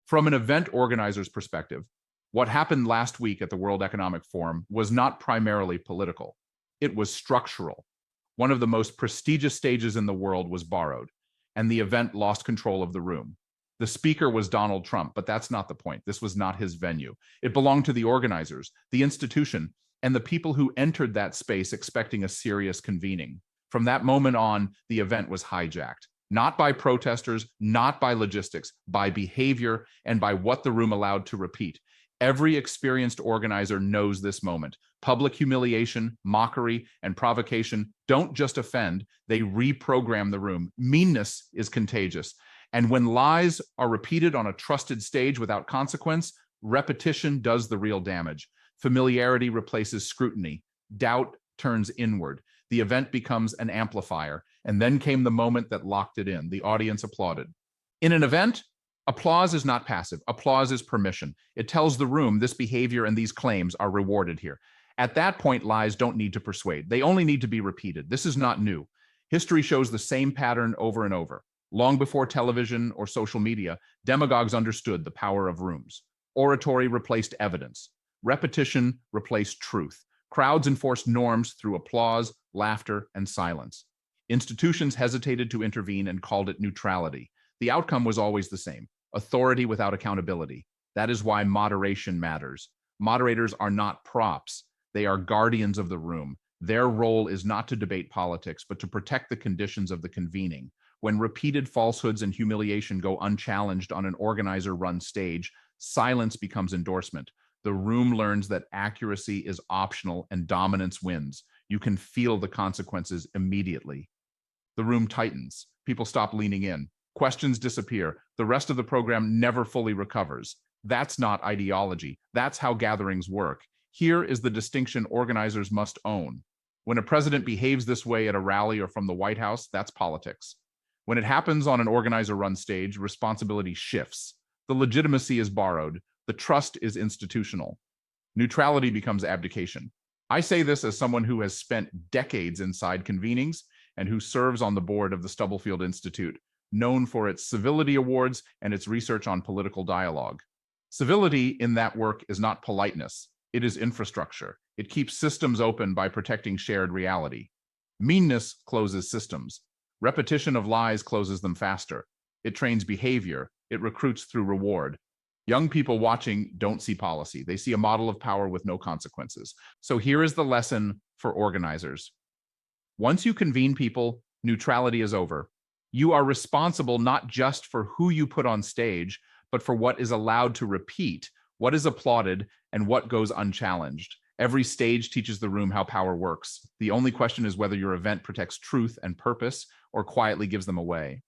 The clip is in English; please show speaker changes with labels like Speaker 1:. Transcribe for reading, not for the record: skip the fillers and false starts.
Speaker 1: From an event organizer's perspective, what happened last week at the World Economic Forum was not primarily political. It was structural. One of the most prestigious stages in the world was borrowed, and the event lost control of the room. The speaker was Donald Trump, but that's not the point. This was not his venue. It belonged to the organizers, the institution, and the people who entered that space expecting a serious convening. From that moment on, the event was hijacked, not by protesters, not by logistics, by behavior and by what the room allowed to repeat. Every experienced organizer knows this moment. Public humiliation, mockery, and provocation don't just offend, they reprogram the room. Meanness is contagious. And when lies are repeated on a trusted stage without consequence, repetition does the real damage. Familiarity replaces scrutiny. Doubt turns inward. The event becomes an amplifier. And then came the moment that locked it in. The audience applauded. In an event, applause is not passive. Applause is permission. It tells the room this behavior and these claims are rewarded here. At that point, lies don't need to persuade. They only need to be repeated. This is not new. History shows the same pattern over and over. Long before television or social media, demagogues understood the power of rooms. Oratory replaced evidence. Repetition replaced truth. Crowds enforced norms through applause, laughter, and silence. Institutions hesitated to intervene and called it neutrality. The outcome was always the same: authority without accountability. That is why moderation matters. Moderators are not props. They are guardians of the room. Their role is not to debate politics, but to protect the conditions of the convening. When repeated falsehoods and humiliation go unchallenged on an organizer-run stage, silence becomes endorsement. The room learns that accuracy is optional and dominance wins. You can feel the consequences immediately. The room tightens. People stop leaning in. Questions disappear. The rest of the program never fully recovers. That's not ideology. That's how gatherings work. Here is the distinction organizers must own. When a president behaves this way at a rally or from the White House, that's politics. When it happens on an organizer-run stage, responsibility shifts. The legitimacy is borrowed. The trust is institutional. Neutrality becomes abdication. I say this as someone who has spent decades inside convenings and who serves on the board of the Stubblefield Institute, known for its civility awards and its research on political dialogue. Civility in that work is not politeness. It is infrastructure. It keeps systems open by protecting shared reality. Meanness closes systems. Repetition of lies closes them faster. It trains behavior. It recruits through reward. Young people watching don't see policy. They see a model of power with no consequences. So here is the lesson for organizers. Once you convene people, neutrality is over. You are responsible not just for who you put on stage, but for what is allowed to repeat, what is applauded, and what goes unchallenged. Every stage teaches the room how power works. The only question is whether your event protects truth and purpose or quietly gives them away.